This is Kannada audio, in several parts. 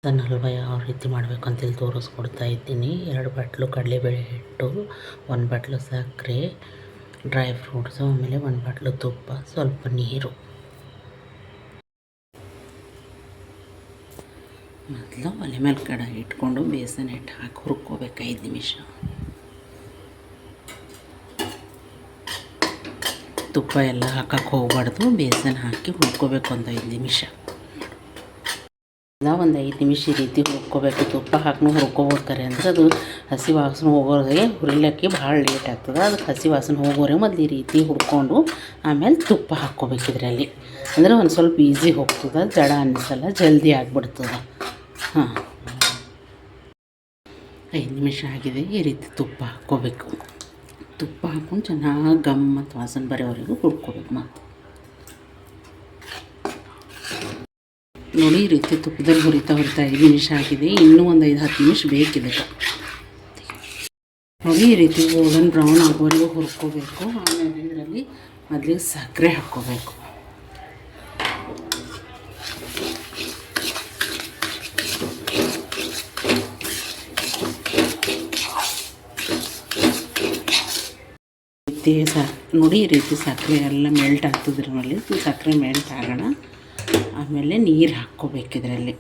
ಬೇಸನ್ ಹಲ್ವ ಯಾವ ರೀತಿ ಮಾಡಬೇಕು ಅಂತೇಳಿ ತೋರಿಸ್ಕೊಡ್ತಾ ಇದ್ದೀನಿ. 2 ಬಟ್ಲು ಕಡಲೆಬೇಳೆ ಹಿಟ್ಟು, 1 ಬಟ್ಲು ಸಕ್ಕರೆ, ಡ್ರೈ ಫ್ರೂಟ್ಸು, ಆಮೇಲೆ 1 ಬಟ್ಲು ತುಪ್ಪ, ಸ್ವಲ್ಪ ನೀರು. ಮೊದಲು ಒಲೆ ಮೇಲೆ ಕಡಾಯಿ ಇಟ್ಕೊಂಡು ಬೇಸನ್ ಹಿಟ್ಟು ಹಾಕಿ ಹುರ್ಕೋಬೇಕು 5 ನಿಮಿಷ. ತುಪ್ಪ ಎಲ್ಲ ಹಾಕಕ್ಕೆ ಹೋಗ್ಬಾರ್ದು, ಬೇಸನ್ ಹಾಕಿ ಹುರ್ಕೋಬೇಕು ಒಂದು 5 ನಿಮಿಷ. ಒಂದು 5 ನಿಮಿಷ ಈ ರೀತಿ ಹುರ್ಕೋಬೇಕು. ತುಪ್ಪ ಹಾಕಿ ಹುರ್ಕೋಬೇಕಾರೆ ಅಂದ್ರೆ ಅದು ಹಸಿ ವಾಸನೆ ಹೋಗೋರಿಗೆ ಹುರಿಲಿಕ್ಕೆ ಭಾಳ ಲೇಟ್ ಆಗ್ತದೆ. ಅದಕ್ಕೆ ಹಸಿ ವಾಸನೆ ಹೋಗೋರೆ ಮೊದಲು ಈ ರೀತಿ ಹುರ್ಕೊಂಡು ಆಮೇಲೆ ತುಪ್ಪ ಹಾಕ್ಕೋಬೇಕು ಇದರಲ್ಲಿ. ಅಂದರೆ ಒಂದು ಸ್ವಲ್ಪ ಈಸಿ ಹೋಗ್ತದೆ, ಜಡ ಅನ್ನಿಸಲ್ಲ, ಜಲ್ದಿ ಆಗಿಬಿಡ್ತದೆ. 5 ನಿಮಿಷ ಆಗಿದೆ. ಈ ರೀತಿ ತುಪ್ಪ ಹಾಕ್ಕೋಬೇಕು. ತುಪ್ಪ ಹಾಕ್ಕೊಂಡು ಚೆನ್ನಾಗಿ ಗಮ್ ಮತ್ತು ವಾಸನೆ ಬರೋವರೆಗೂ ಹುರ್ಕೋಬೇಕು. ಮತ್ತು ನೋಡಿ ಈ ರೀತಿ ತುಪ್ಪದಲ್ಲಿ ಹುರಿತಾ 5 ನಿಮಿಷ ಆಗಿದೆ. ಇನ್ನೂ ಒಂದು 5-10 ನಿಮಿಷ ಬೇಕಿದೆ. ನೋಡಿ ಈ ರೀತಿ ಗೋಲ್ಡನ್ ಬ್ರೌನ್ ಆಗೋವರೆಗೂ ಹುರ್ಕೋಬೇಕು. ಆಮೇಲೆ ಇದರಲ್ಲಿ ಮೊದಲಿಗೆ ಸಕ್ಕರೆ ಹಾಕ್ಕೋಬೇಕು. ನೋಡಿ ಈ ರೀತಿ ಸಕ್ಕರೆ ಎಲ್ಲ ಮೆಲ್ಟ್ ಆಗ್ತದ್ರಲ್ಲಿ. ಸಕ್ಕರೆ ಮೆಲ್ಟ್ ಆಗೋಣ. ಆಮೇಲೆ ನೀರು ಹಾಕ್ಕೋಬೇಕು ಇದರಲ್ಲಿ.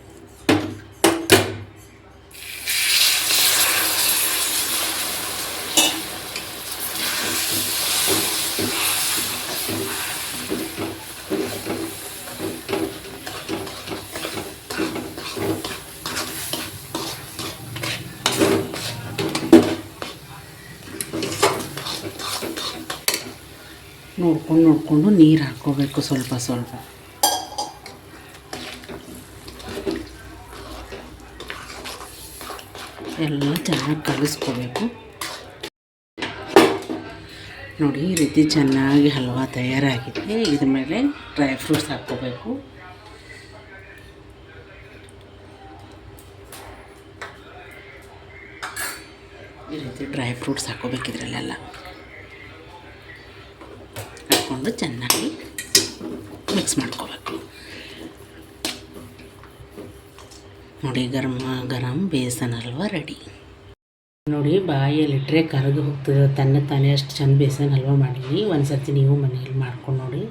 ನೋಡ್ಕೊಂಡು ನೀರು ಹಾಕ್ಕೋಬೇಕು ಸ್ವಲ್ಪ ಸ್ವಲ್ಪ. ಎಲ್ಲ ಚೆನ್ನಾಗಿ ಕಲಿಸ್ಕೋಬೇಕು. ನೋಡಿ ಈ ರೀತಿ ಚೆನ್ನಾಗಿ ಹಲ್ವಾ ತಯಾರಾಗಿದೆ. ಇದ್ರ ಮೇಲೆ ಡ್ರೈ ಫ್ರೂಟ್ಸ್ ಹಾಕ್ಕೋಬೇಕು. ಈ ರೀತಿ ಡ್ರೈ ಫ್ರೂಟ್ಸ್ ಹಾಕ್ಕೋಬೇಕು ಇದರಲ್ಲೆಲ್ಲ. ಹಾಕ್ಕೊಂಡು ಚೆನ್ನಾಗಿ ಮಿಕ್ಸ್ ಮಾಡ್ಕೋಬೇಕು. ನೋಡಿ ಗರಂ ಬೇಸನ್ ಹಲ್ವಾ ರೆಡಿ. ನೋಡಿ ಬಾಯಲ್ಲಿಟ್ಟರೆ ಕರಗಿ ಹೋಗ್ತದೆ ತಾನೇ. ಅಷ್ಟು ಚೆಂದ ಬೇಸನ್ ಹಲ್ವಾ ಮಾಡೀನಿ. ಒಂದು ಸರ್ತಿ ನೀವು ಮನೆಯಲ್ಲಿ ಮಾಡ್ಕೊಂಡು ನೋಡಿ.